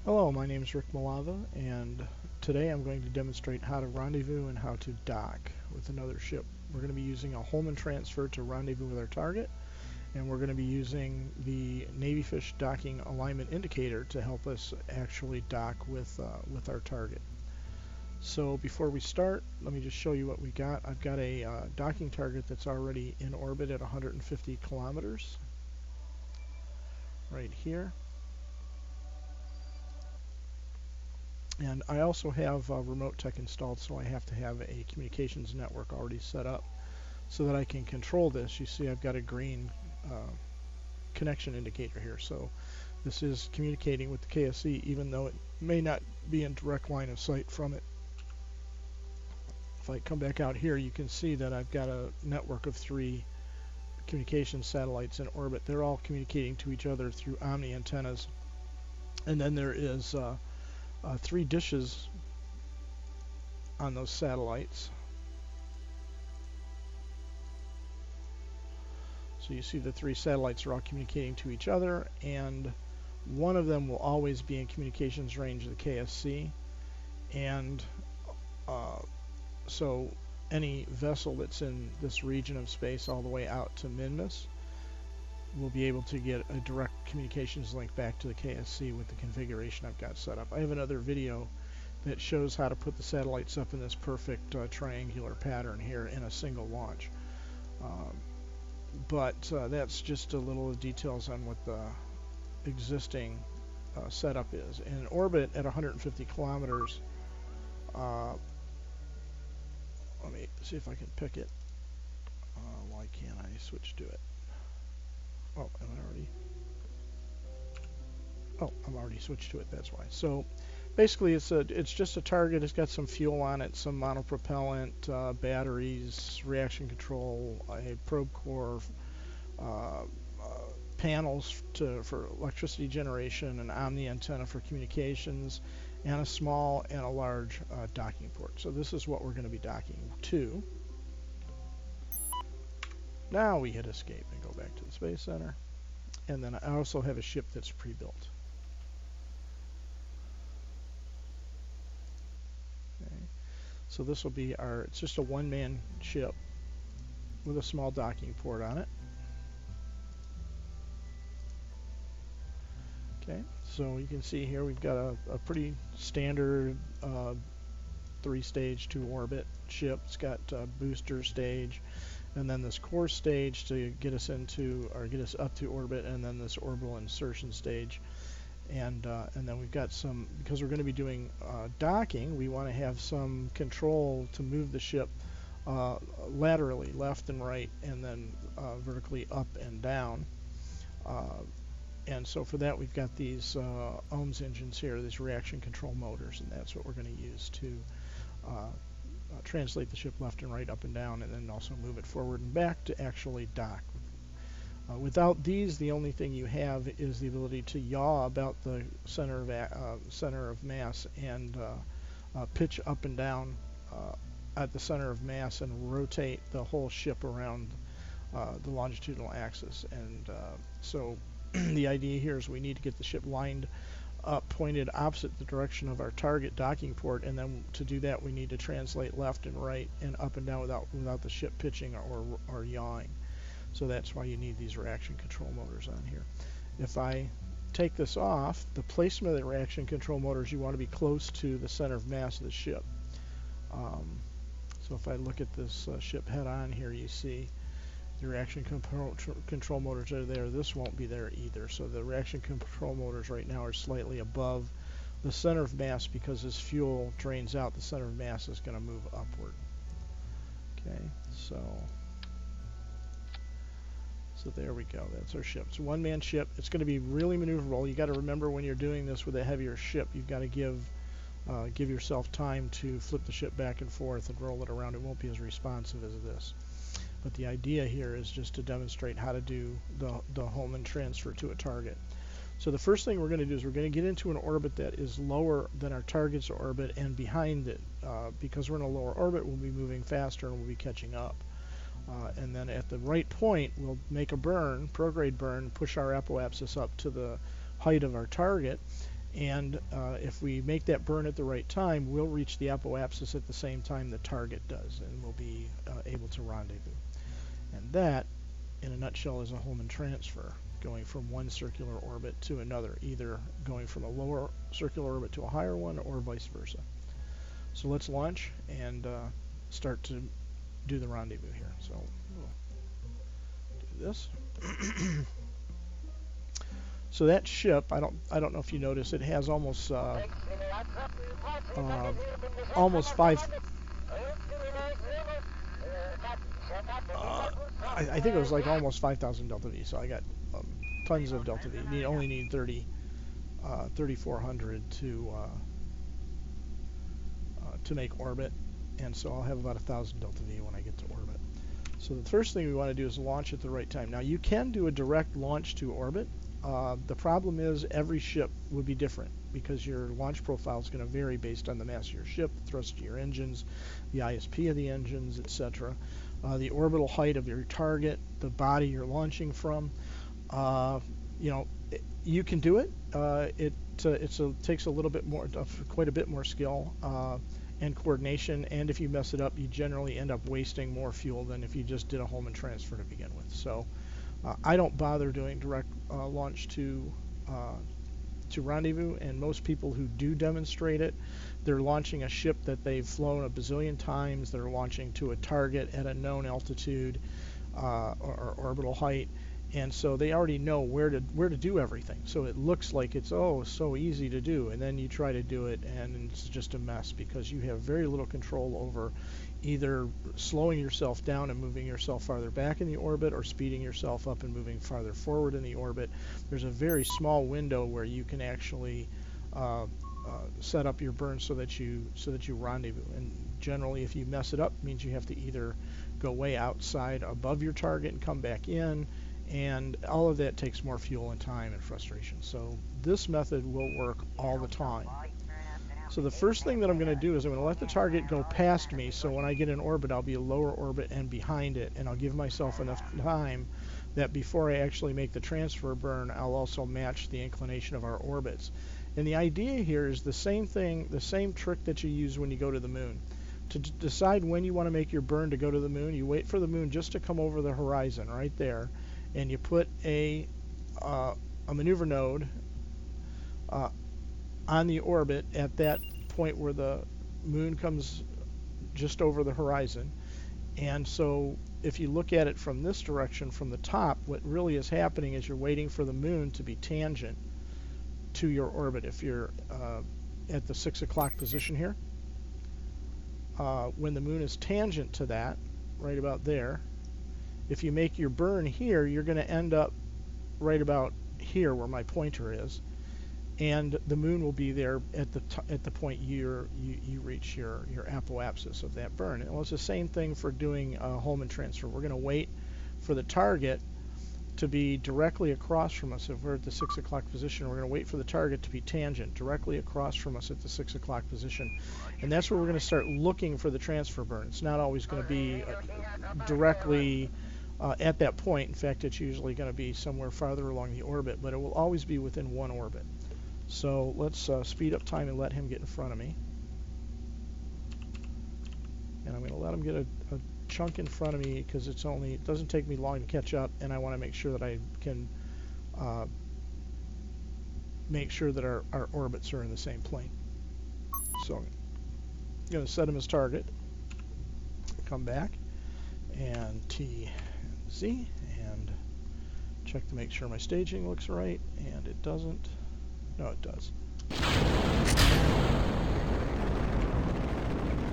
Hello, my name is Rick Malava, and today I'm going to demonstrate how to rendezvous and how to dock with another ship. We're going to be using a Hohmann transfer to rendezvous with our target, and we're going to be using the Navyfish Docking Alignment Indicator to help us actually dock with our target. So before we start, let me just show you what we got. I've got a docking target that's already in orbit at 150 kilometers right here. And I also have remote tech installed, so I have to have a communications network already set up so that I can control this. You see I've got a green connection indicator here, so this is communicating with the KSC even though it may not be in direct line of sight from it. If I come back out here, you can see that I've got a network of 3 communication satellites in orbit. They're all communicating to each other through omni antennas, and then there is 3 dishes on those satellites. So you see the 3 satellites are all communicating to each other, and one of them will always be in communications range of the KSC, and so any vessel that's in this region of space all the way out to Minmus will be able to get a direct communications link back to the KSC with the configuration I've got set up. I have another video that shows how to put the satellites up in this perfect triangular pattern here in a single launch. But that's just a little details on what the existing setup is. In orbit at 150 kilometers, let me see if I can pick it. Why can't I switch to it? Oh, I'm already switched to it, that's why. So basically it's just a target. It's got some fuel on it, some monopropellant, batteries, reaction control, a probe core, panels for electricity generation, an omni antenna for communications, and a small and a large docking port. So this is what we're going to be docking to. Now we hit escape and go back to the Space Center. And then I also have a ship that's pre-built. Okay. So this will be it's just a one-man ship with a small docking port on it. Okay, so you can see here we've got a pretty standard 3-stage to orbit ship. It's got a booster stage, and then this core stage to get us up to orbit, and then this orbital insertion stage. And then we've got some, because we're going to be doing docking, we want to have some control to move the ship laterally, left and right, and then vertically up and down. And so for that we've got these OHMS engines here, these reaction control motors, and that's what we're going to use to translate the ship left and right, up and down, and then also move it forward and back to actually dock. Without these, the only thing you have is the ability to yaw about the center of mass and pitch up and down at the center of mass and rotate the whole ship around the longitudinal axis. And so the idea here is we need to get the ship lined up, pointed opposite the direction of our target docking port, and then to do that we need to translate left and right and up and down without the ship pitching or yawing. So that's why you need these reaction control motors on here. If I take this off, the placement of the reaction control motors, you want to be close to the center of mass of the ship. So if I look at this ship head on here, you see the reaction control motors are there. This won't be there either. So the reaction control motors right now are slightly above the center of mass because as fuel drains out, the center of mass is going to move upward. Okay, so there we go. That's our ship. It's a one-man ship. It's going to be really maneuverable. You got to remember when you're doing this with a heavier ship, you've got to give yourself time to flip the ship back and forth and roll it around. It won't be as responsive as this. But the idea here is just to demonstrate how to do the Hohmann transfer to a target. So the first thing we're going to do is we're going to get into an orbit that is lower than our target's orbit and behind it. Because we're in a lower orbit, we'll be moving faster and we'll be catching up. And then at the right point, we'll make a burn, prograde burn, push our apoapsis up to the height of our target, And if we make that burn at the right time, we'll reach the apoapsis at the same time the target does, and we'll be able to rendezvous. And that, in a nutshell, is a Hohmann transfer, going from one circular orbit to another, either going from a lower circular orbit to a higher one or vice versa. So let's launch and start to do the rendezvous here. So we'll do this. So that ship, I don't know if you notice, it has almost five. I think it was like almost 5,000 delta V. So I got tons of delta V. You only need 3,400 to make orbit, and so I'll have about 1,000 delta V when I get to orbit. So the first thing we want to do is launch at the right time. Now you can do a direct launch to orbit. The problem is every ship would be different because your launch profile is going to vary based on the mass of your ship, the thrust of your engines, the ISP of the engines, etc. The orbital height of your target, the body you're launching from. You can do it. It takes a little bit more, quite a bit more skill and coordination, and if you mess it up, you generally end up wasting more fuel than if you just did a Hohmann transfer to begin with. So I don't bother doing direct launch to rendezvous, and most people who do demonstrate it, they're launching a ship that they've flown a bazillion times. They're launching to a target at a known altitude or orbital height, and so they already know where to do everything. So it looks like it's so easy to do, and then you try to do it and it's just a mess because you have very little control over either slowing yourself down and moving yourself farther back in the orbit or speeding yourself up and moving farther forward in the orbit. There's a very small window where you can actually set up your burn so that you rendezvous, and generally if you mess it up, it means you have to either go way outside above your target and come back in, and all of that takes more fuel and time and frustration. So this method will work all the time. So the first thing that I'm going to do is I'm going to let the target go past me, so when I get in orbit I'll be a lower orbit and behind it, and I'll give myself enough time that before I actually make the transfer burn, I'll also match the inclination of our orbits. And the idea here is the same thing, the same trick that you use when you go to the moon. To decide when you want to make your burn to go to the moon, you wait for the moon just to come over the horizon right there, and you put a maneuver node on the orbit at that point where the moon comes just over the horizon. And so if you look at it from this direction, from the top, what really is happening is you're waiting for the moon to be tangent to your orbit. If you're at the 6 o'clock position here, when the moon is tangent to that, right about there, if you make your burn here, you're going to end up right about here where my pointer is, and the moon will be there at the point you reach your apoapsis of that burn. And it's the same thing for doing a Hohmann transfer. We're going to wait for the target to be directly across from us. If we're at the 6 o'clock position, we're going to wait for the target to be tangent directly across from us at the 6 o'clock position, and that's where we're going to start looking for the transfer burn. It's not always going to be directly at that point. In fact, it's usually going to be somewhere farther along the orbit, but it will always be within one orbit. So let's speed up time and let him get in front of me. And I'm going to let him get a chunk in front of me because it doesn't take me long to catch up, and I want to make sure that I can make sure that our orbits are in the same plane. So I'm going to set him as target, come back, and T and Z, and check to make sure my staging looks right, and it doesn't. No, it does.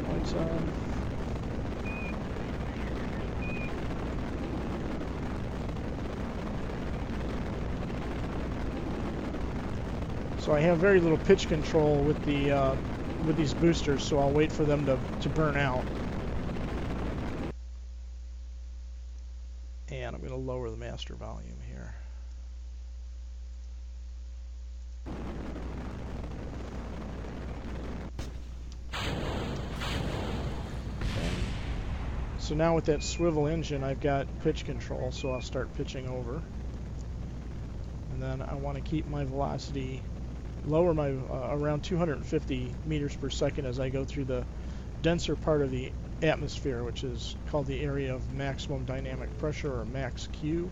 Lights on. So I have very little pitch control with these boosters, so I'll wait for them to burn out. And I'm going to lower the master volume here. So now with that swivel engine, I've got pitch control, so I'll start pitching over. And then I want to keep my velocity lower my around 250 meters per second as I go through the denser part of the atmosphere, which is called the area of maximum dynamic pressure, or max Q.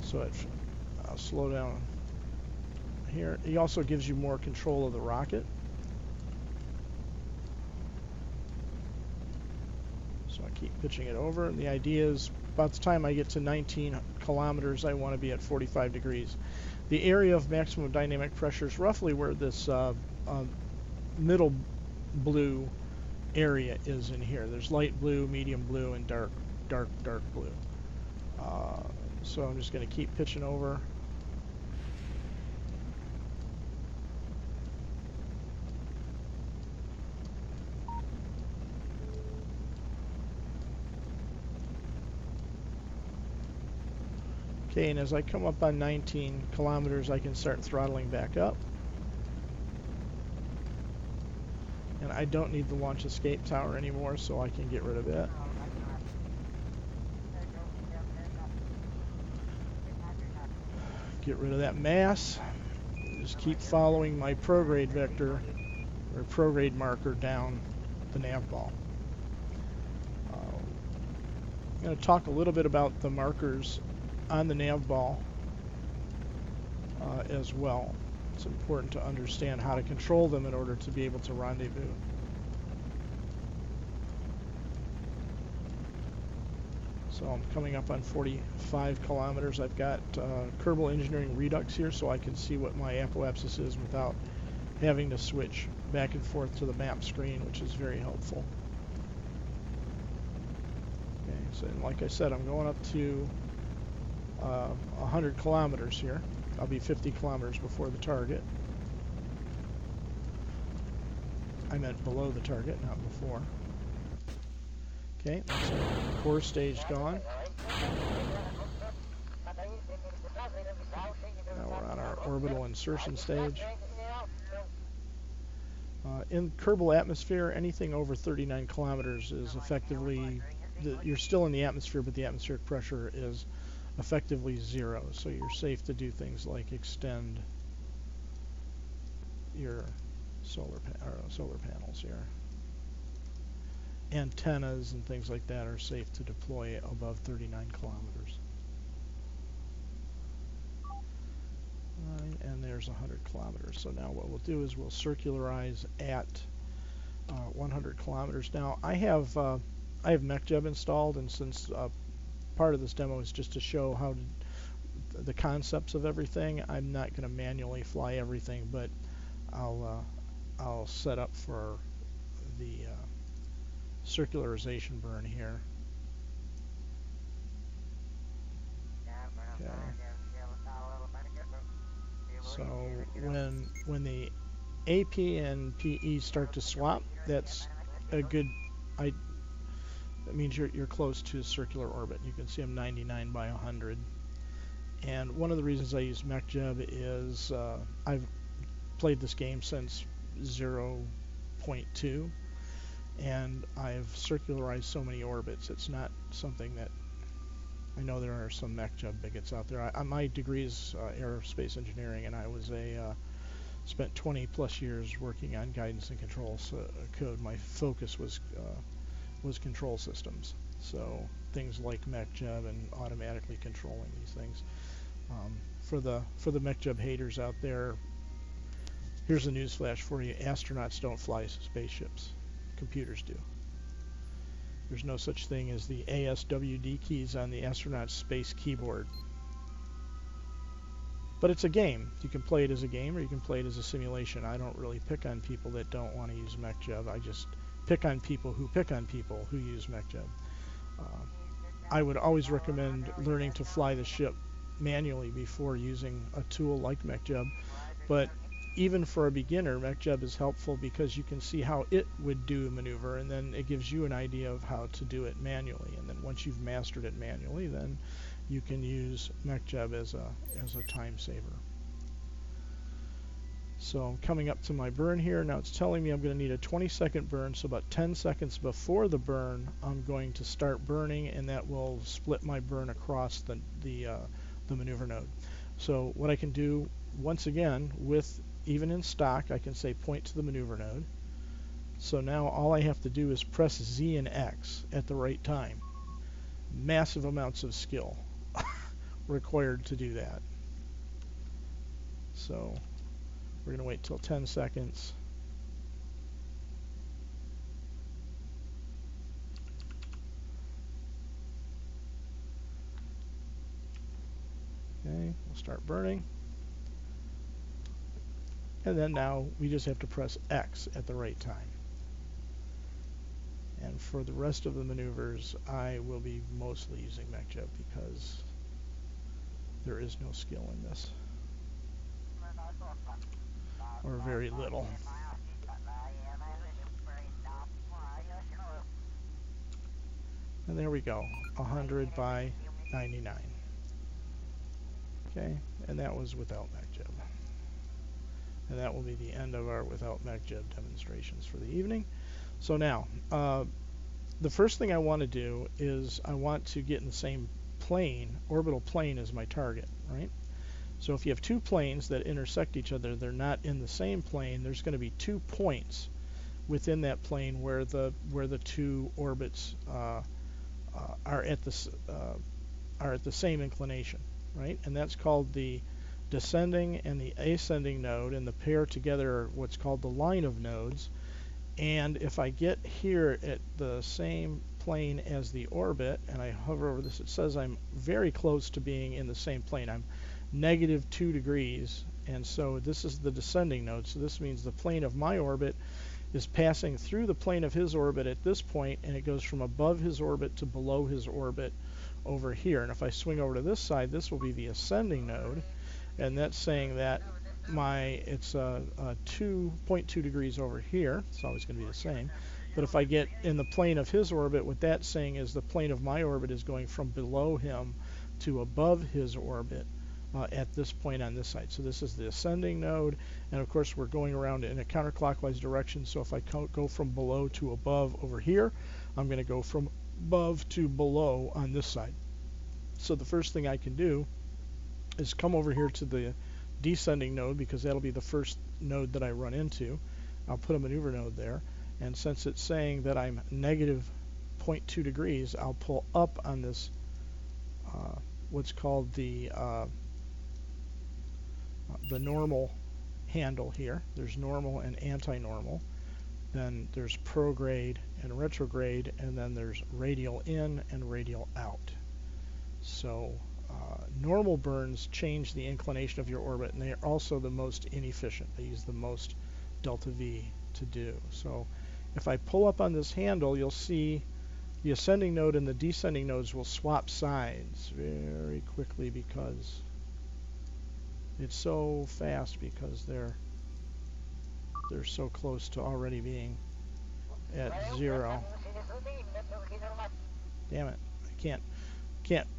So I'll slow down here. He also gives you more control of the rocket. So I keep pitching it over, and the idea is about the time I get to 19 kilometers, I want to be at 45 degrees. The area of maximum dynamic pressure is roughly where this middle blue area is in here. There's light blue, medium blue, and dark blue. So I'm just going to keep pitching over. Okay, and as I come up on 19 kilometers, I can start throttling back up. And I don't need the launch escape tower anymore, so I can get rid of it. Get rid of that mass. Just keep following my prograde vector, or prograde marker, down the nav ball. I'm going to talk a little bit about the markers on the nav ball as well. It's important to understand how to control them in order to be able to rendezvous. So I'm coming up on 45 kilometers. I've got Kerbal Engineering Redux here, so I can see what my apoapsis is without having to switch back and forth to the map screen, which is very helpful. Okay, so like I said, I'm going up to 100 kilometers here. I'll be 50 kilometers before the target. I meant below the target, not before. Okay, so core stage gone. Now we're on our orbital insertion stage. In Kerbal atmosphere, anything over 39 kilometers is effectively, you're still in the atmosphere, but the atmospheric pressure is effectively zero, so you're safe to do things like extend your solar panels here. Antennas and things like that are safe to deploy above 39 kilometers. And there's 100 kilometers. So now what we'll do is we'll circularize at 100 kilometers. Now I have MEC Job installed, and since part of this demo is just to show how the concepts of everything, I'm not going to manually fly everything, but I'll set up for the circularization burn here. Okay. So when the AP and PE start to swap, that's a good. That means you're close to circular orbit. You can see I'm 99 by 100. And one of the reasons I use MEC Job is I've played this game since 0.2, and I've circularized so many orbits. It's not something that, I know there are some MEC Job bigots out there. My degree is aerospace engineering, and I was spent 20 plus years working on guidance and control code. My focus was control systems, so things like MEC Job and automatically controlling these things. For the MEC Job haters out there, here's a news flash for you: astronauts don't fly spaceships, computers do. There's no such thing as the ASWD keys on the astronaut's space keyboard. But it's a game. You can play it as a game, or you can play it as a simulation. I don't really pick on people that don't want to use MEC Job. I just pick on people who use MEC Job. I would always recommend learning to fly the ship manually before using a tool like MEC Job. But even for a beginner, MEC Job is helpful because you can see how it would do a maneuver, and then it gives you an idea of how to do it manually. And then once you've mastered it manually, then you can use MEC Job as a time saver. So I'm coming up to my burn here. Now it's telling me I'm going to need a 20-second burn, so about 10 seconds before the burn, I'm going to start burning, and that will split my burn across the maneuver node. So what I can do, once again, with even in stock, I can say point to the maneuver node. So now all I have to do is press Z and X at the right time. Massive amounts of skill required to do that. So we're going to wait till 10 seconds. Okay, we'll start burning. And then now we just have to press X at the right time. And for the rest of the maneuvers, I will be mostly using MEC Job because there is no skill in this. Or very little. And there we go, 100 by 99. Okay, and that was without MEC Job. And that will be the end of our without MEC Job demonstrations for the evening. So now, the first thing I want to do is I want to get in the same plane, orbital plane as my target, right? So if you have two planes that intersect each other, they're not in the same plane. There's going to be 2 points within that plane where the two orbits are at the same inclination, right? And that's called the descending and the ascending node, and the pair together are what's called the line of nodes. And if I get here at the same plane as the orbit and I hover over this, it says I'm very close to being in the same plane. I'm -2 degrees, and so this is the descending node. So this means the plane of my orbit is passing through the plane of his orbit at this point, and it goes from above his orbit to below his orbit over here. And if I swing over to this side, this will be the ascending node, and that's saying that it's 2.2 degrees over here. It's always going to be the same. But if I get in the plane of his orbit, what that's saying is the plane of my orbit is going from below him to above his orbit at this point on this side. So this is the ascending node, and of course we're going around in a counterclockwise direction. So if I go from below to above over here, I'm going to go from above to below on this side. So the first thing I can do is come over here to the descending node, because that'll be the first node that I run into. I'll put a maneuver node there, and since it's saying that I'm -0.2 degrees, I'll pull up on this what's called the normal handle here. There's normal and anti-normal, then there's prograde and retrograde, and then there's radial in and radial out. So normal burns change the inclination of your orbit, and they are also the most inefficient. They use the most delta V to do. So if I pull up on this handle, you'll see the ascending node and the descending nodes will swap sides very quickly because it's so fast, because they're so close to already being at 0. Damn it, I can't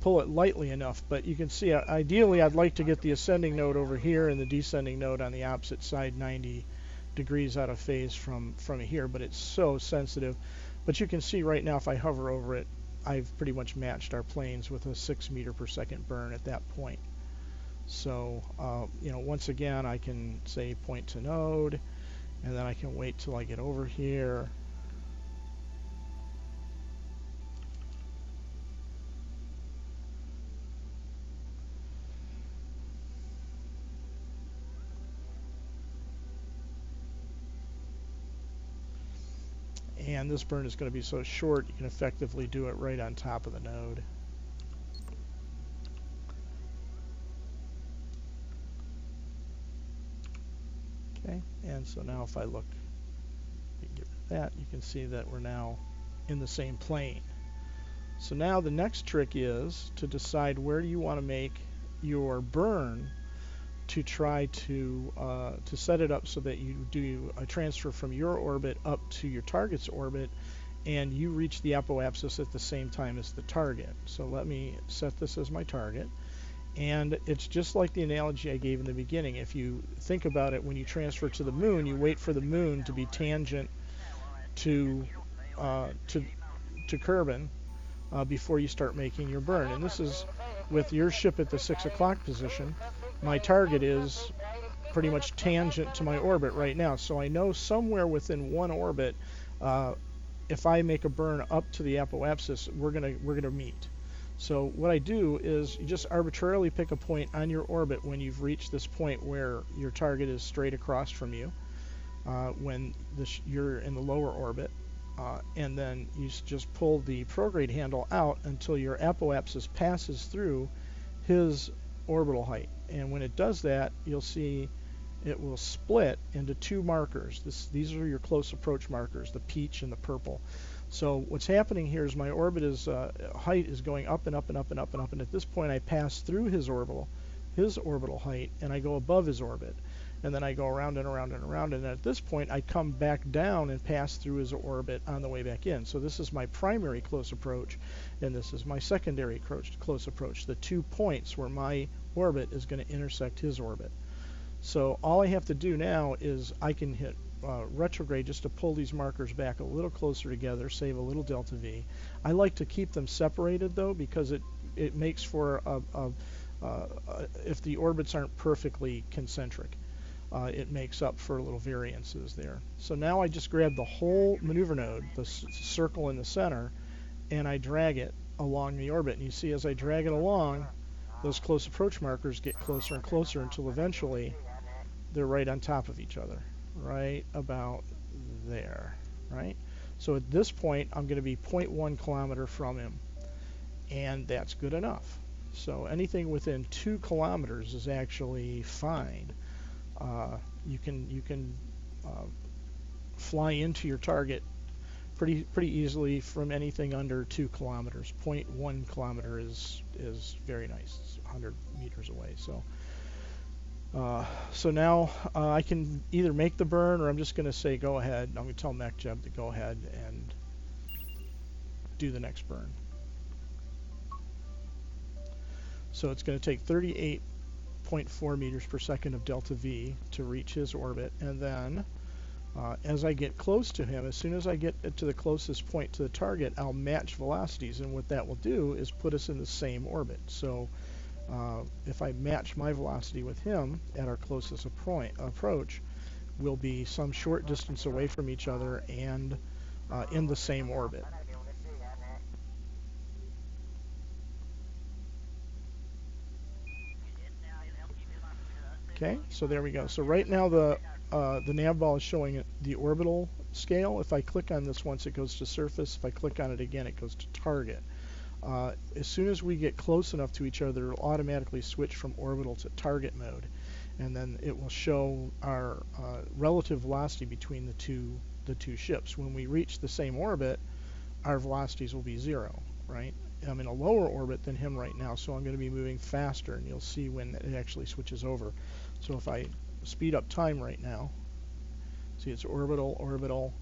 pull it lightly enough, but you can see ideally I'd like to get the ascending node over here and the descending node on the opposite side 90 degrees out of phase from here, but it's so sensitive. But you can see right now if I hover over it, I've pretty much matched our planes with a 6 meter per second burn at that point. So once again I can say point to node, and then I can wait till I get over here. And this burn is going to be so short, you can effectively do it right on top of the node. Okay, and so now if I look, get rid of that, you can see that we're now in the same plane. So now the next trick is to decide where you want to make your burn to try to set it up so that you do a transfer from your orbit up to your target's orbit, and you reach the apoapsis at the same time as the target. So let me set this as my target, and it's just like the analogy I gave in the beginning. If you think about it, when you transfer to the moon, you wait for the moon to be tangent to Kerbin before you start making your burn. And this is with your ship at the 6 o'clock position. My target is pretty much tangent to my orbit right now. So I know somewhere within one orbit, if I make a burn up to the apoapsis, we're gonna meet. So what I do is you just arbitrarily pick a point on your orbit when you've reached this point where your target is straight across from you, when you're in the lower orbit, and then you just pull the prograde handle out until your apoapsis passes through his orbital height. And when it does that, you'll see it will split into two markers. These are your close approach markers, the peach and the purple. So what's happening here is my orbit is height is going up and up and up and up and up, and at this point I pass through his orbital height, and I go above his orbit, and then I go around and around and around, and at this point I come back down and pass through his orbit on the way back in. So this is my primary close approach, and this is my secondary close approach, the 2 points where my orbit is going to intersect his orbit. So all I have to do now is I can hit retrograde just to pull these markers back a little closer together, save a little delta V. I like to keep them separated though, because it makes for if the orbits aren't perfectly concentric, it makes up for little variances there. So now I just grab the whole maneuver node, the circle in the center, and I drag it along the orbit. And you see as I drag it along, those close approach markers get closer and closer until eventually they're right on top of each other, right about there, right? So at this point, I'm going to be 0.1 kilometer from him, and that's good enough. So anything within 2 kilometers is actually fine. You can fly into your target pretty easily from anything under 2 kilometers. 0.1 kilometer is very nice. It's 100 meters away. So now I can either make the burn, or I'm just going to say go ahead. I'm going to tell MEC Job to go ahead and do the next burn. So it's going to take 38.4 meters per second of delta V to reach his orbit, and then as I get close to him, as soon as I get to the closest point to the target, I'll match velocities, and what that will do is put us in the same orbit. So if I match my velocity with him at our closest approach, we'll be some short distance away from each other and in the same orbit. Okay, so there we go. So right now the nav ball is showing the orbital scale. If I click on this once, it goes to surface. If I click on it again, it goes to target. As soon as we get close enough to each other, it'll automatically switch from orbital to target mode, and then it will show our relative velocity between the two ships. When we reach the same orbit, our velocities will be 0, right? I'm in a lower orbit than him right now, so I'm going to be moving faster, and you'll see when it actually switches over. So if I speed up time right now, see it's orbital, orbital,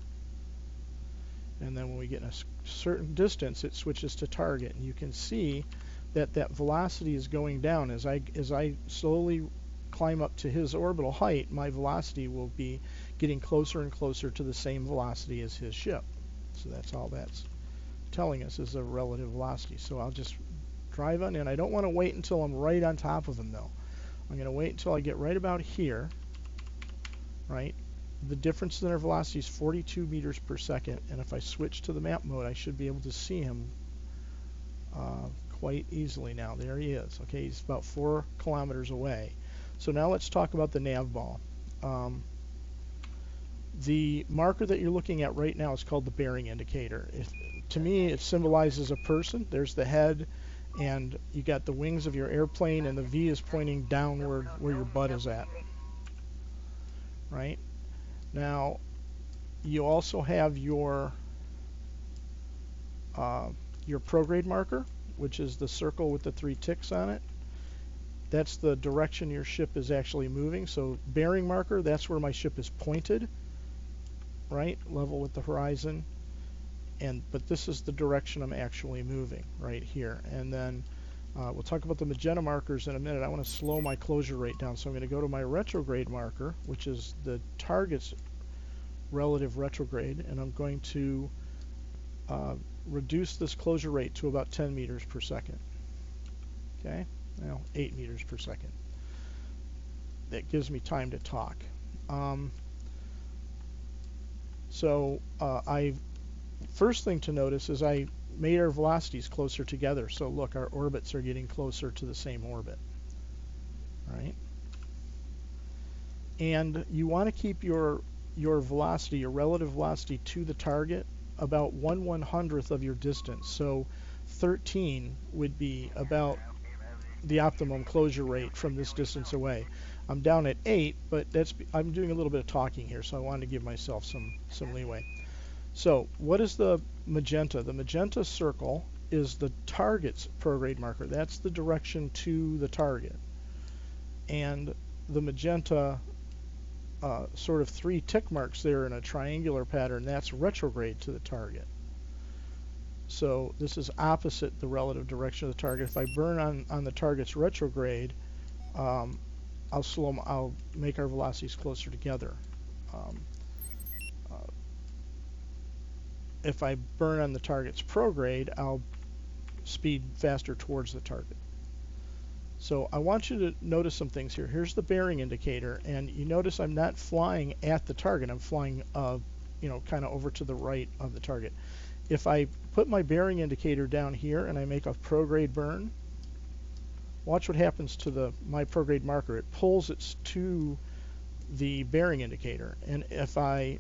and then when we get in a certain distance, it switches to target, and you can see that that velocity is going down. As I slowly climb up to his orbital height, my velocity will be getting closer and closer to the same velocity as his ship. So that's all that's telling us, is the relative velocity. So I'll just drive on in. I don't want to wait until I'm right on top of him though. I'm going to wait until I get right about here, right? The difference in their velocity is 42 meters per second, and if I switch to the map mode, I should be able to see him quite easily now. There he is. Okay, he's about 4 kilometers away. So now let's talk about the nav ball. The marker that you're looking at right now is called the bearing indicator. To me, it symbolizes a person. There's the head, and you got the wings of your airplane, and the V is pointing downward where your butt is at, right? Now, you also have your prograde marker, which is the circle with the 3 ticks on it. That's the direction your ship is actually moving. So bearing marker, that's where my ship is pointed, right? Level with the horizon. But this is the direction I'm actually moving right here. And then we'll talk about the magenta markers in a minute. I want to slow my closure rate down. So I'm going to go to my retrograde marker, which is the target's relative retrograde, and I'm going to reduce this closure rate to about 10 meters per second. Okay, now 8 meters per second. that gives me time to talk. First thing to notice is I made our velocities closer together. So look, our orbits are getting closer to the same orbit, right? And you want to keep your velocity, your relative velocity to the target, about 1/100th of your distance. So 13 would be about the optimum closure rate from this distance away. I'm down at 8, but I'm doing a little bit of talking here, so I wanted to give myself some leeway. So what is the magenta? The magenta circle is the target's prograde marker. That's the direction to the target. And the magenta sort of 3 tick marks there in a triangular pattern, that's retrograde to the target. So this is opposite the relative direction of the target. If I burn on the target's retrograde, I'll make our velocities closer together. If I burn on the target's prograde, I'll speed faster towards the target. So I want you to notice some things here. Here's the bearing indicator, and you notice I'm not flying at the target. I'm flying, kind of over to the right of the target. If I put my bearing indicator down here and I make a prograde burn, watch what happens to my prograde marker. It pulls it to the bearing indicator. And if I'm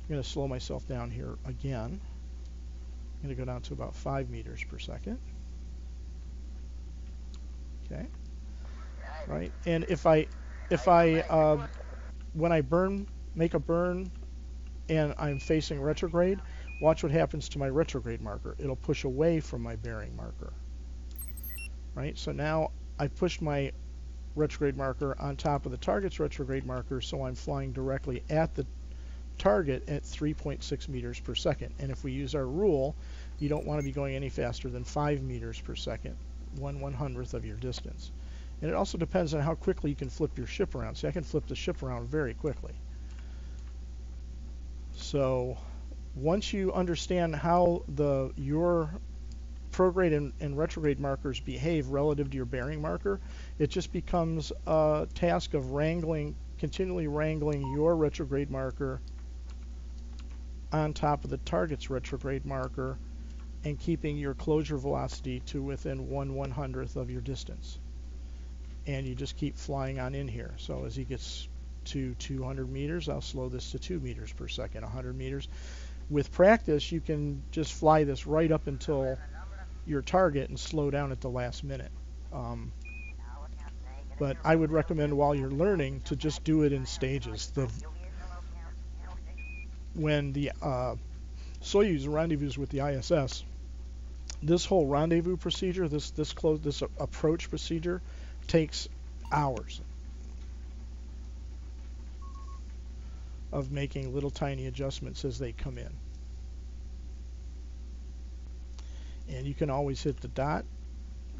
going to slow myself down here again. I'm going to go down to about 5 meters per second. Okay. Right. And when I make a burn and I'm facing retrograde, watch what happens to my retrograde marker. It'll push away from my bearing marker. Right? So now I've pushed my retrograde marker on top of the target's retrograde marker, so I'm flying directly at the target at 3.6 meters per second. And if we use our rule, you don't want to be going any faster than 5 meters per second, 1/100th of your distance. And it also depends on how quickly you can flip your ship around. See, I can flip the ship around very quickly. So once you understand how your prograde and retrograde markers behave relative to your bearing marker, it just becomes a task of continually wrangling your retrograde marker on top of the target's retrograde marker and keeping your closure velocity to within 1/100th of your distance. And you just keep flying on in here. So as he gets to 200 meters, I'll slow this to 2 meters per second, 100 meters. With practice, you can just fly this right up until your target and slow down at the last minute. But I would recommend while you're learning to just do it in stages. When the Soyuz rendezvous with the ISS, this whole rendezvous procedure, this approach procedure, takes hours of making little tiny adjustments as they come in. And you can always hit the dot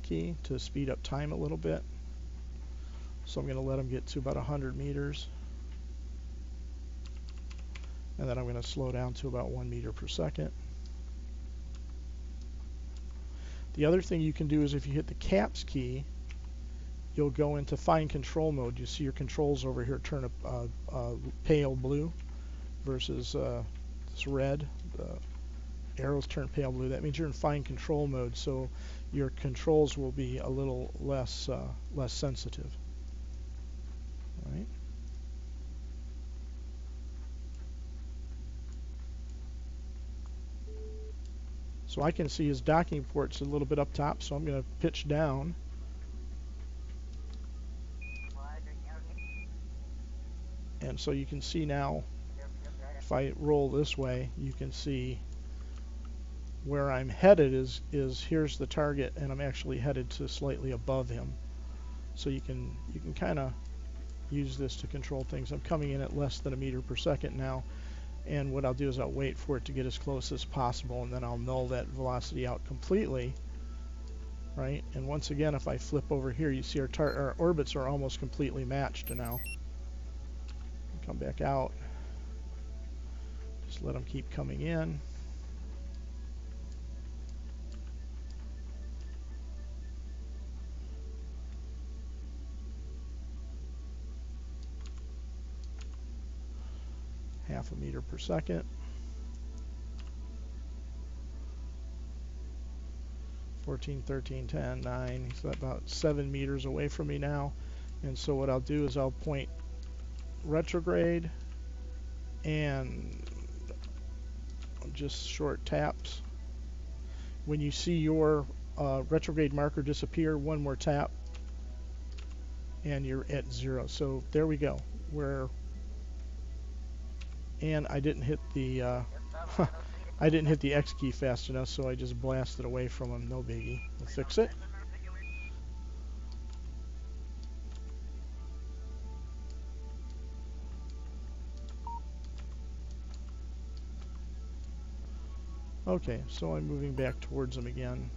key to speed up time a little bit. So I'm going to let them get to about 100 meters. And then I'm going to slow down to about 1 meter per second. The other thing you can do is if you hit the caps key, you'll go into fine control mode. You see your controls over here turn a pale blue versus this red. The arrows turn pale blue. That means you're in fine control mode, so your controls will be a little less sensitive. All right. So I can see his docking ports a little bit up top, so I'm going to pitch down. And so you can see now, if I roll this way, you can see where I'm headed is here's the target, and I'm actually headed to slightly above him. So you can kind of use this to control things. I'm coming in at less than 1 meter per second now, and what I'll do is I'll wait for it to get as close as possible, and then I'll null that velocity out completely. Right? And once again, if I flip over here, you see our orbits are almost completely matched now. Come back out. Just let them keep coming in. half a meter per second. 14, 13, 10, 9. He's about 7 meters away from me now. And so what I'll do is I'll point retrograde and just short taps. When you see your retrograde marker disappear, one more tap and you're at 0. So there we go. And I didn't hit the I didn't hit the X key fast enough, so I just blasted away from him. No biggie. We'll fix it. Okay, so I'm moving back towards him again.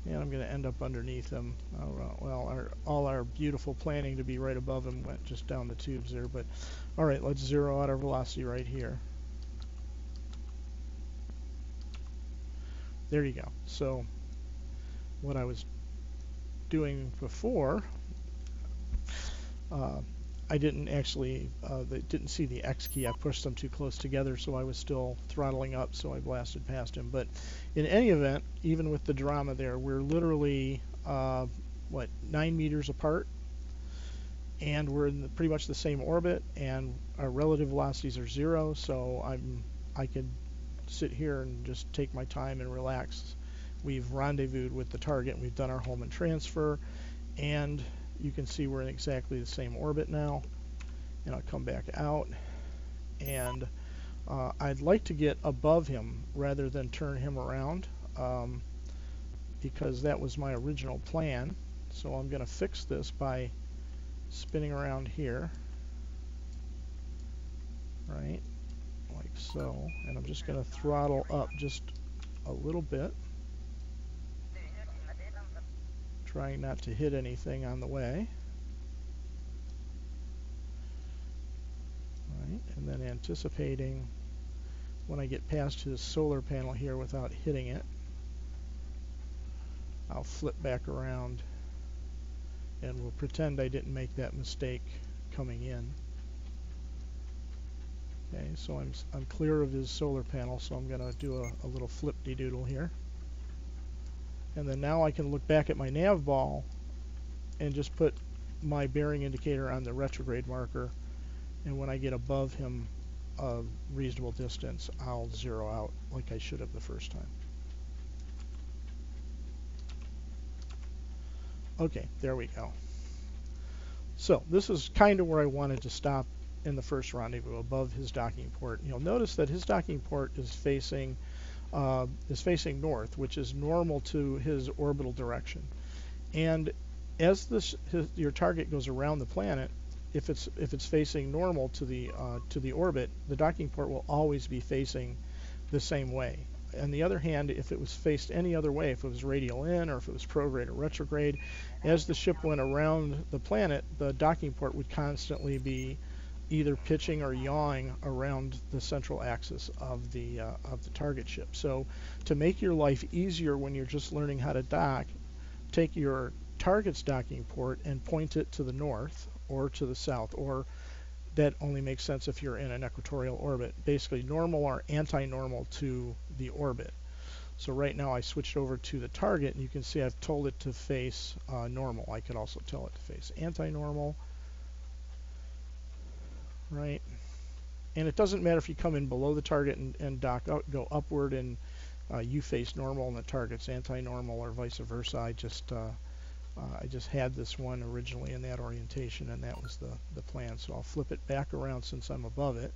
And I'm going to end up underneath him. Well, all our beautiful planning to be right above him went just down the tubes there. But all right, let's zero out our velocity right here. There you go. So what I was doing before, I didn't actually didn't see the X key. I pushed them too close together, so I was still throttling up, so I blasted past him. But in any event, even with the drama there, we're literally 9 meters apart, and we're in pretty much the same orbit, and our relative velocities are 0. So I could sit here and just take my time and relax. We've rendezvoused with the target, and we've done our Hohmann transfer, and you can see we're in exactly the same orbit now. And I'll come back out, and I'd like to get above him rather than turn him around, because that was my original plan. So I'm going to fix this by spinning around here, right, like so, and I'm just going to throttle up just a little bit, trying not to hit anything on the way. Right, and then anticipating when I get past his solar panel here without hitting it, I'll flip back around and we'll pretend I didn't make that mistake coming in. Okay, so I'm clear of his solar panel, so I'm going to do a little flip-de-doodle here. And then now I can look back at my nav ball and just put my bearing indicator on the retrograde marker, and when I get above him a reasonable distance, I'll zero out like I should have the first time. Okay, there we go. So this is kind of where I wanted to stop in the first rendezvous, above his docking port. You'll notice that his docking port is facing north, which is normal to his orbital direction. And as your target goes around the planet, if it's facing normal to the orbit, the docking port will always be facing the same way. On the other hand, if it was faced any other way, if it was radial in or if it was prograde or retrograde, as the ship went around the planet, the docking port would constantly be either pitching or yawing around the central axis of the target ship. So to make your life easier when you're just learning how to dock, take your target's docking port and point it to the north or to the south, or that only makes sense if you're in an equatorial orbit. Basically normal or anti-normal to the orbit. So right now I switched over to the target, and you can see I've told it to face normal. I could also tell it to face anti-normal. Right, and it doesn't matter if you come in below the target and dock out, go upward, and you face normal and the target's anti-normal, or vice versa. I just had this one originally in that orientation, and that was the plan. So I'll flip it back around since I'm above it.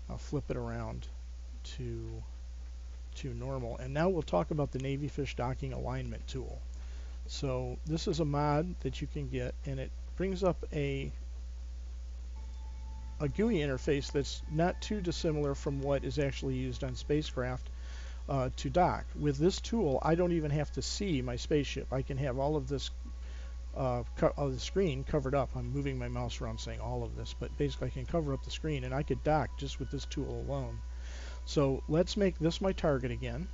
I'll flip it around to normal, and now we'll talk about the Navyfish Docking Alignment tool. So this is a mod that you can get, and it brings up a GUI interface that's not too dissimilar from what is actually used on spacecraft to dock. With this tool, I don't even have to see my spaceship. I can have all of this of the screen covered up. I'm moving my mouse around saying all of this, but basically I can cover up the screen, and I could dock just with this tool alone. So let's make this my target again.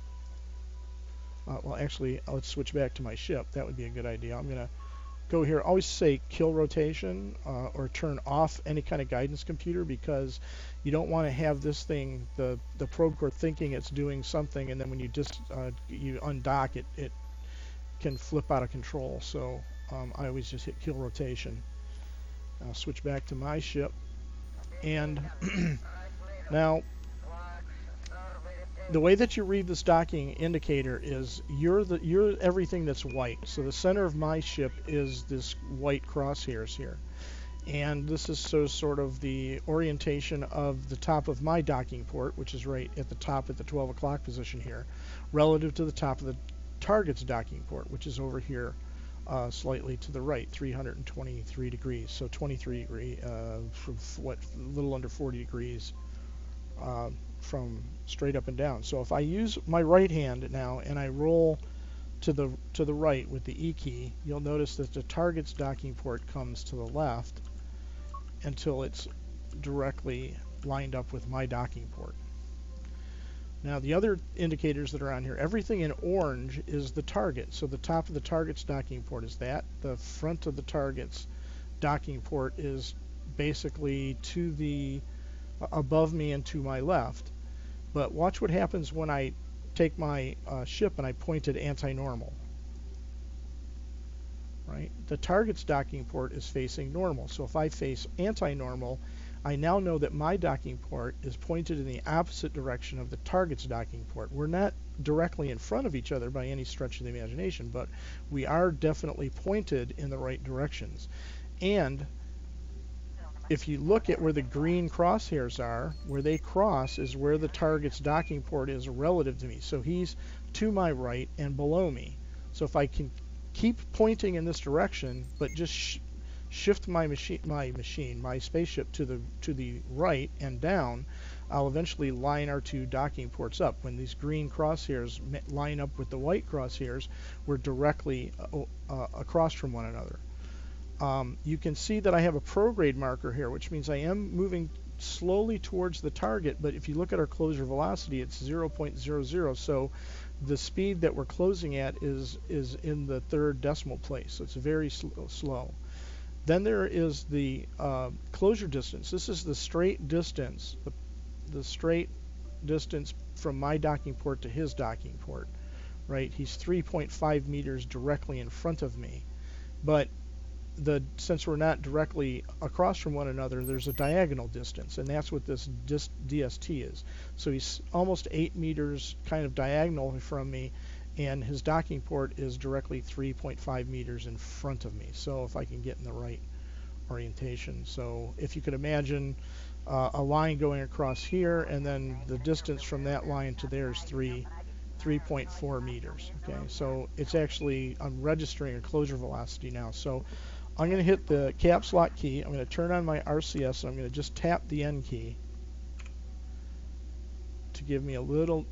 Well, actually, let's switch back to my ship. That would be a good idea. I'm going to go here, always say kill rotation or turn off any kind of guidance computer, because you don't want to have this thing, the probe core, thinking it's doing something, and then when you just you undock it, it can flip out of control. So I always just hit kill rotation. I'll switch back to my ship, and now the way that you read this docking indicator is you're everything that's white. So the center of my ship is this white crosshairs here, and this is sort of the orientation of the top of my docking port, which is right at the top at the 12 o'clock position here, relative to the top of the target's docking port, which is over here slightly to the right, 323 degrees. So 23 degree, from what, a little under 40 degrees from straight up and down. So if I use my right hand now and I roll to the right with the E key, you'll notice that the target's docking port comes to the left until it's directly lined up with my docking port. Now the other indicators that are on here, everything in orange is the target. So the top of the target's docking port is that. The front of the target's docking port is basically to the above me and to my left. But watch what happens when I take my ship and I point it anti-normal. Right? The target's docking port is facing normal. So if I face anti-normal, I now know that my docking port is pointed in the opposite direction of the target's docking port. We're not directly in front of each other by any stretch of the imagination, but we are definitely pointed in the right directions. And if you look at where the green crosshairs are, where they cross is where the target's docking port is relative to me. So he's to my right and below me. So if I can keep pointing in this direction, but just shift my spaceship to the right and down, I'll eventually line our two docking ports up. When these green crosshairs line up with the white crosshairs, we're directly across from one another. You can see that I have a prograde marker here, which means I am moving slowly towards the target, but if you look at our closure velocity, it's 0.00, so the speed that we're closing at is in the third decimal place, so it's very slow. Then there is the closure distance. This is the straight distance, the straight distance from my docking port to his docking port, right? He's 3.5 meters directly in front of me, but since we're not directly across from one another, there's a diagonal distance, and that's what this DST is. So he's almost 8 meters kind of diagonal from me, and his docking port is directly 3.5 meters in front of me. So if I can get in the right orientation. So if you could imagine a line going across here, and then the distance from that line to there is 3.4 meters. Okay, so it's actually, I'm registering a closure velocity now. So I'm going to hit the caps lock key. I'm going to turn on my RCS, and I'm going to just tap the N key to give me a little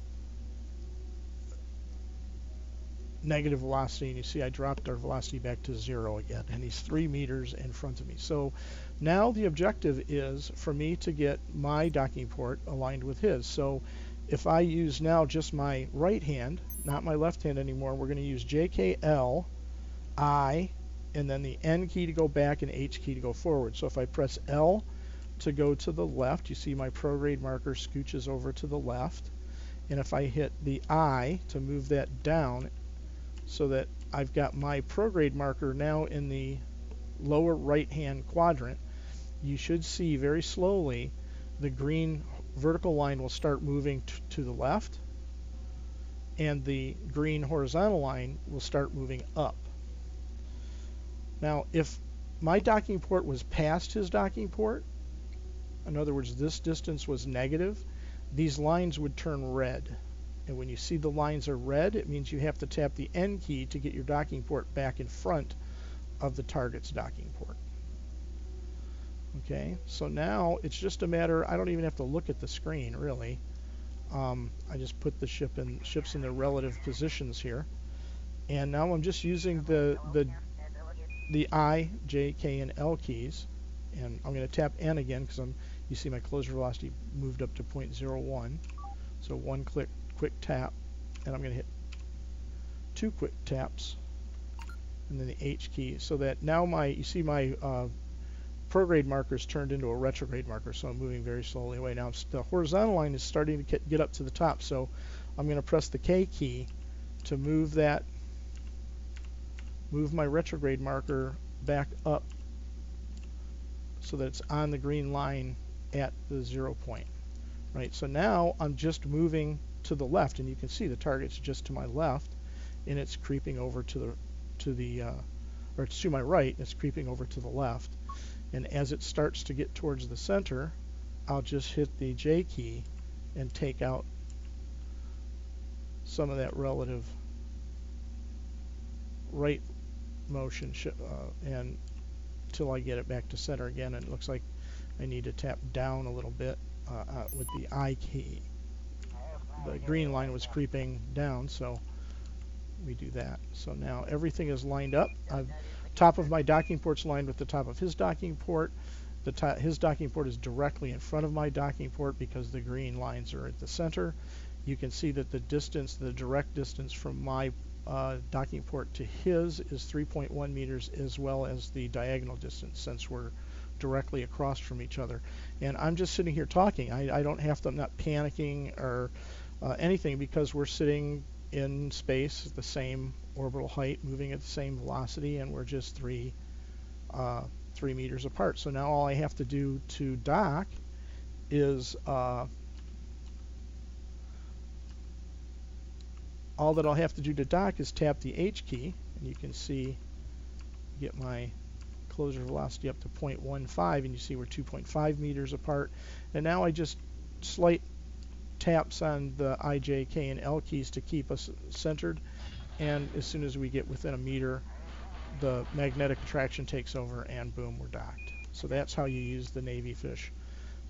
negative velocity, and you see I dropped our velocity back to 0 again, and he's 3 meters in front of me. So now the objective is for me to get my docking port aligned with his. So if I use now just my right hand, not my left hand anymore, we're going to use JKL, I, and then the N key to go back and H key to go forward. So if I press L to go to the left, you see my prograde marker scooches over to the left. And if I hit the I to move that down, so that I've got my prograde marker now in the lower right hand quadrant, you should see very slowly the green vertical line will start moving to the left, and the green horizontal line will start moving up. Now if my docking port was past his docking port, in other words this distance was negative, these lines would turn red. And when you see the lines are red, it means you have to tap the N key to get your docking port back in front of the target's docking port. Okay, so now it's just a matter, I don't even have to look at the screen really. I just put the ships in their relative positions here. And now I'm just using the I, J, K, and L keys. And I'm going to tap N again because you see my closure velocity moved up to 0.01. So one quick tap, and I'm going to hit 2 quick taps, and then the H key, so that now you see my prograde markers turned into a retrograde marker, so I'm moving very slowly away. Now the horizontal line is starting to get up to the top, so I'm going to press the K key to move my retrograde marker back up so that it's on the green line at the 0 point. Right, so now I'm just moving to the left, and you can see the target's just to my left, and it's creeping over to it's to my right, it's creeping over to the left. And as it starts to get towards the center, I'll just hit the J key and take out some of that relative right motion and until I get it back to center again. And it looks like I need to tap down a little bit with the I key. The green line was creeping down, so we do that. So now everything is lined up. Top of my docking port's lined with the top of his docking port. His docking port is directly in front of my docking port because the green lines are at the center. You can see that the direct distance from my docking port to his is 3.1 meters, as well as the diagonal distance, since we're directly across from each other. And I'm just sitting here talking. I don't have to, I'm not panicking or anything, because we're sitting in space at the same orbital height, moving at the same velocity, and we're just 3 meters apart. So now all I have to do to dock is all that I'll have to do to dock is tap the H key, and you can see, get my closure velocity up to 0.15, and you see we're 2.5 meters apart. And now I just slight taps on the I, J, K, and L keys to keep us centered, and as soon as we get within a meter, the magnetic attraction takes over, and boom, we're docked. So that's how you use the Navyfish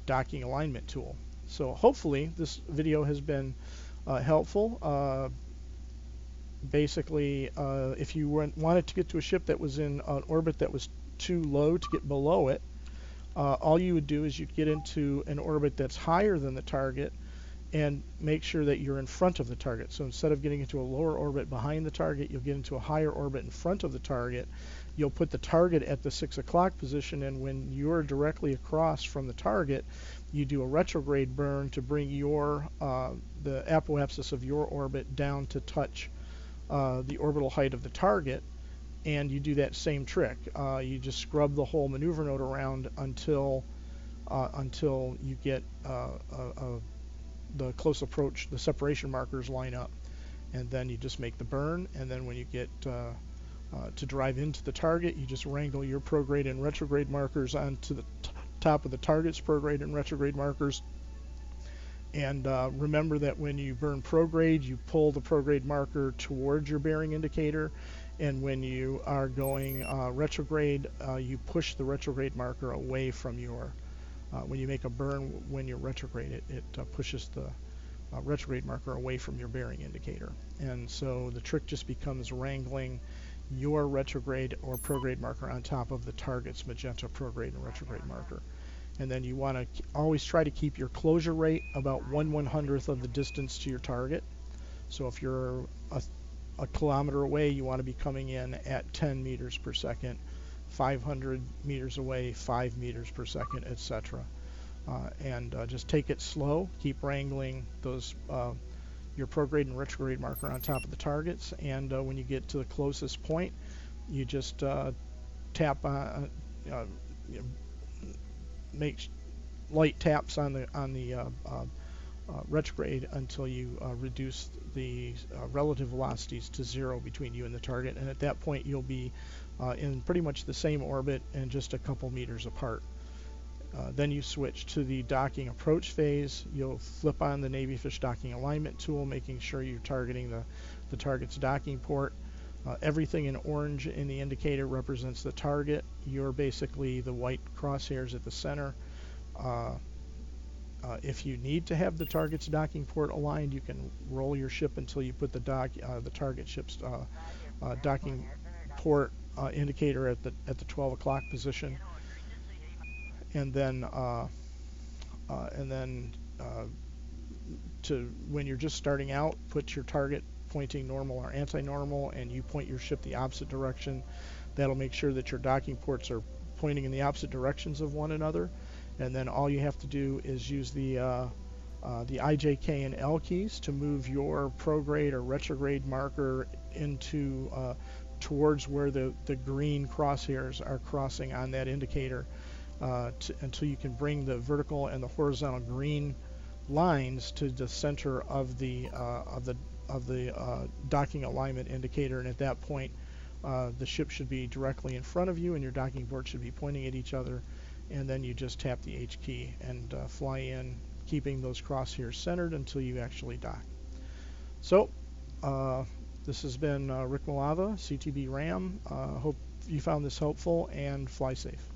docking alignment tool. So hopefully this video has been helpful. Basically, if you wanted to get to a ship that was in an orbit that was too low to get below it, all you would do is you'd get into an orbit that's higher than the target and make sure that you're in front of the target. So instead of getting into a lower orbit behind the target, you'll get into a higher orbit in front of the target. You'll put the target at the 6 o'clock position, and when you're directly across from the target, you do a retrograde burn to bring the apoapsis of your orbit down to touch the orbital height of the target. And you do that same trick. You just scrub the whole maneuver node around until you get the close approach, the separation markers line up, and then you just make the burn. And then when you get to drive into the target, you just wrangle your prograde and retrograde markers onto the top of the target's prograde and retrograde markers. And remember that when you burn prograde, you pull the prograde marker towards your bearing indicator, and when you are going retrograde, you push the retrograde marker away from your when you make a burn when you're retrograde, it pushes the retrograde marker away from your bearing indicator. And so the trick just becomes wrangling your retrograde or prograde marker on top of the target's magenta prograde and retrograde marker. And then you want to always try to keep your closure rate about 1/100th of the distance to your target. So if you're a kilometer away, you want to be coming in at 10 meters per second. 500 meters away, 5 meters per second, etc. And just take it slow. Keep wrangling those your prograde and retrograde marker on top of the targets. And when you get to the closest point, you just tap on, make light taps on the retrograde until you reduce the relative velocities to 0 between you and the target. And at that point, you'll be in pretty much the same orbit and just a couple meters apart. Then you switch to the docking approach phase. You'll flip on the Navyfish Docking Alignment tool, making sure you're targeting the target's docking port. Everything in orange in the indicator represents the target. You're basically the white crosshairs at the center. If you need to have the target's docking port aligned, you can roll your ship until you put the target ship's docking port indicator at the 12 o'clock position, and then to when you're just starting out, put your target pointing normal or anti-normal, and you point your ship the opposite direction. That'll make sure that your docking ports are pointing in the opposite directions of one another. And then all you have to do is use the I, J, K, and L keys to move your prograde or retrograde marker into towards where the green crosshairs are crossing on that indicator, until you can bring the vertical and the horizontal green lines to the center of the docking alignment indicator. And at that point, the ship should be directly in front of you, and your docking board should be pointing at each other. And then you just tap the H key and fly in, keeping those crosshairs centered until you actually dock. So this has been Rick Malava, CTB RAM. Hope you found this helpful, and fly safe.